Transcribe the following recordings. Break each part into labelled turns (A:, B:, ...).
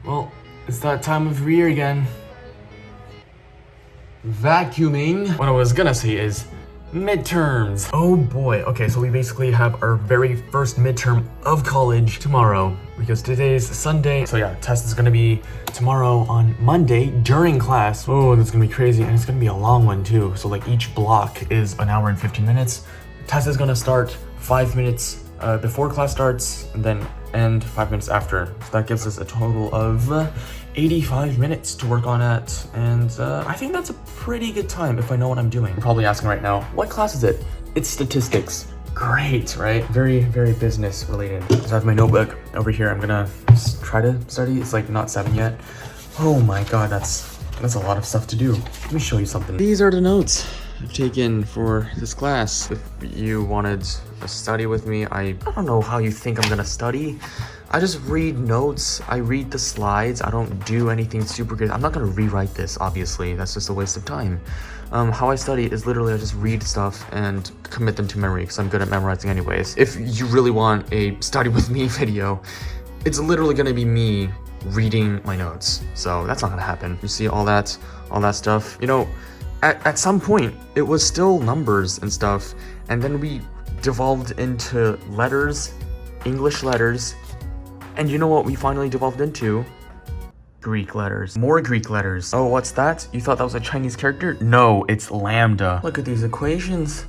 A: Well, it's that time of year again. Vacuuming. What I was gonna say is midterms. Oh boy. Okay, so we basically have our very first midterm of college tomorrow because today's Sunday. So yeah, test is gonna be tomorrow on Monday during class. Oh, that's gonna be crazy, and it's gonna be a long one too. So like each block is an hour and 15 minutes. Test is gonna start 5 minutes before class starts and then end 5 minutes after. So that gives us a total of 85 minutes to work on it, and I think that's a pretty good time if I know what I'm doing. You're probably asking right now, what class is it? It's statistics. Great, right? Very, very business related. So I have my notebook over here. I'm gonna try to study. It's like not 7 yet. Oh my god, that's a lot of stuff to do. Let me show you something. These are the notes I've taken for this class. If you wanted to study with me, I don't know how you think I'm gonna study. I just read notes, I read the slides, I don't do anything super good. I'm not gonna rewrite this, obviously, that's just a waste of time. How I study is literally I just read stuff and commit them to memory because I'm good at memorizing anyways. If you really want a study with me video, it's literally gonna be me reading my notes. So that's not gonna happen. You see all that stuff? You know, at some point, it was still numbers and stuff, and then we devolved into letters, English letters, and you know what we finally devolved into? Greek letters. More Greek letters. Oh, what's that? You thought that was a Chinese character? No, it's lambda. Look at these equations.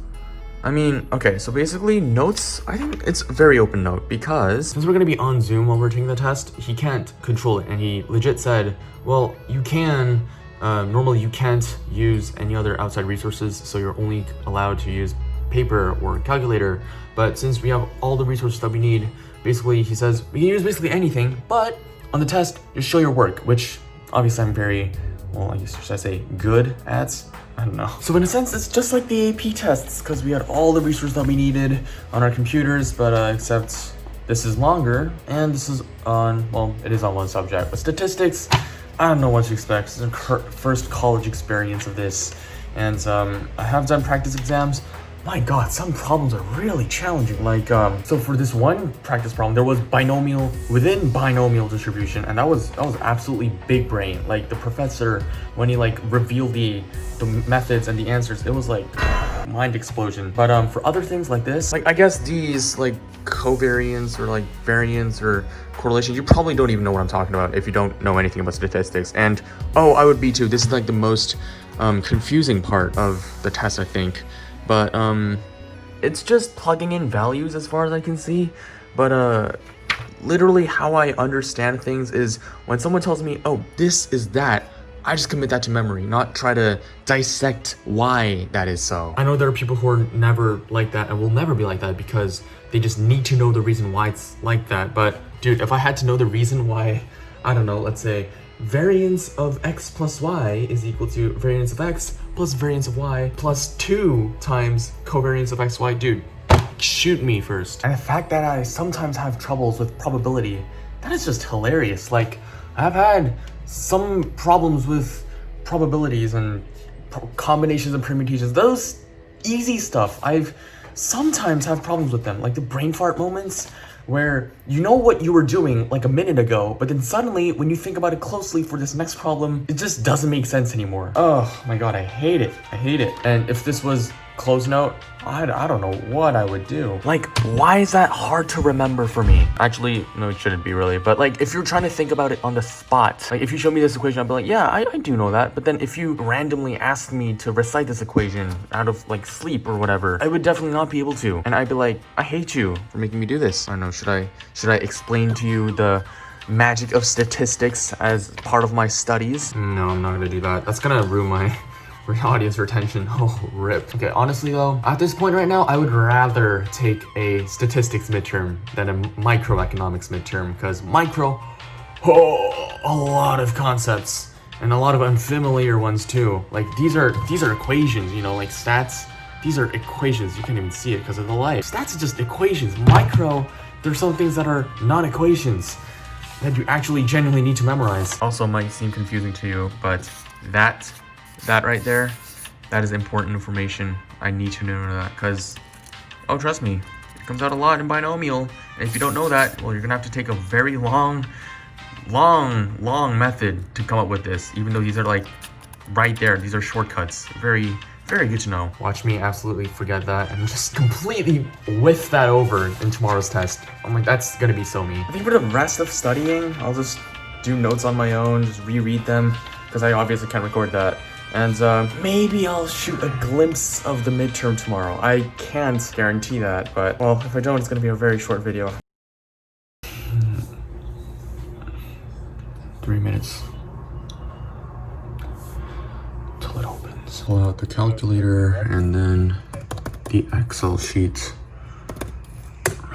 A: I mean, okay, so basically notes, I think it's a very open note because since we're gonna be on Zoom while we're taking the test, he can't control it, and he legit said, well, you can, normally you can't use any other outside resources, so you're only allowed to use paper or calculator, but since we have all the resources that we need, basically he says we can use basically anything, but on the test just show your work, which obviously I'm very, well, I guess should I say good at? I don't know. So in a sense it's just like the AP tests because we had all the resources that we needed on our computers, but except this is longer and this is on, well, it is on one subject, but statistics, I don't know what to expect. This is the first college experience of this, and I have done practice exams. My god, some problems are really challenging. Like, so for this one practice problem, there was binomial within binomial distribution, and that was absolutely big brain. Like the professor, when he like revealed the methods and the answers, it was like mind explosion. But for other things like this, like I guess these like covariance or like variance or correlation, you probably don't even know what I'm talking about if you don't know anything about statistics. And oh, I would be too. This is like the most confusing part of the test, I think. But it's just plugging in values as far as I can see. But literally how I understand things is when someone tells me, oh, this is that, I just commit that to memory, not try to dissect why that is so. I know there are people who are never like that and will never be like that because they just need to know the reason why it's like that. But dude, if I had to know the reason why, I don't know, let's say variance of x plus y is equal to variance of x plus variance of y plus 2 times covariance of x, y, dude, shoot me first. And the fact that I sometimes have troubles with probability, that is just hilarious. Like, I've had some problems with probabilities and combinations and permutations, those easy stuff. I've sometimes have problems with them, like the brain fart moments where you know what you were doing like a minute ago, but then suddenly when you think about it closely for this next problem, it just doesn't make sense anymore. Oh my god, I hate it. I hate it. And if this was close note, I don't know what I would do. Like, why is that hard to remember for me? Actually, no, it shouldn't be really. But like, if you're trying to think about it on the spot, like if you show me this equation, I'll be like, yeah, I do know that. But then if you randomly ask me to recite this equation out of like sleep or whatever, I would definitely not be able to. And I'd be like, I hate you for making me do this. I don't know, should I explain to you the magic of statistics as part of my studies? No, I'm not gonna do that. That's gonna ruin my audience retention. Oh, rip. Okay, honestly though, at this point right now, I would rather take a statistics midterm than a microeconomics midterm, because micro, a lot of concepts and a lot of unfamiliar ones too. Like these are equations, you know, like stats. These are equations. You can't even see it because of the light. Stats are just equations. Micro, there's some things that are not equations that you actually genuinely need to memorize. Also might seem confusing to you, but that right there, that is important information. I need to know that because, oh, trust me, it comes out a lot in binomial. And if you don't know that, well, you're gonna have to take a very long long method to come up with this, even though these are like right there. These are shortcuts. Very good to know. Watch me absolutely forget that and just completely whiff that over in tomorrow's test. Oh my, that's gonna be so me. I think for the rest of studying, I'll just do notes on my own, just reread them, because I obviously can't record that. And maybe I'll shoot a glimpse of the midterm tomorrow. I can't guarantee that, but well, if I don't, it's gonna be a very short video. 3 minutes till it opens. Pull out the calculator and then the Excel sheet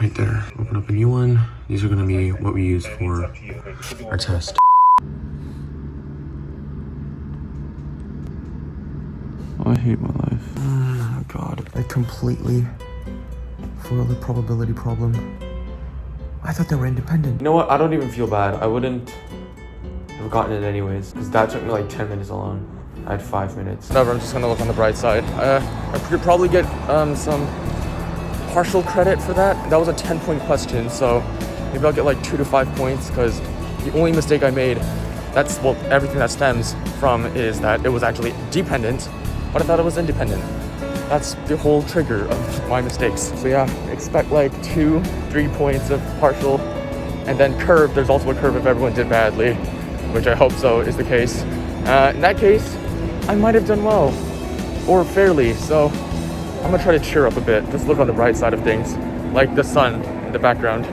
A: right there. Open up a new one. These are gonna be what we use for our test. I hate my life. Oh god, I completely foiled the probability problem. I thought they were independent. You know what? I don't even feel bad. I wouldn't have gotten it anyways, because that took me like 10 minutes alone. I had 5 minutes. Whatever, I'm just gonna look on the bright side. I could probably get some partial credit for that. That was a 10-point question, so maybe I'll get like 2 to 5 points, because the only mistake I made, that's, well, everything that stems from is that it was actually dependent, but I thought it was independent. That's the whole trigger of my mistakes. So yeah, expect like 2-3 points of partial, and then curve. There's also a curve if everyone did badly, which I hope so is the case. In that case, I might have done well, or fairly, so I'm gonna try to cheer up a bit, just look on the bright side of things, like the sun in the background.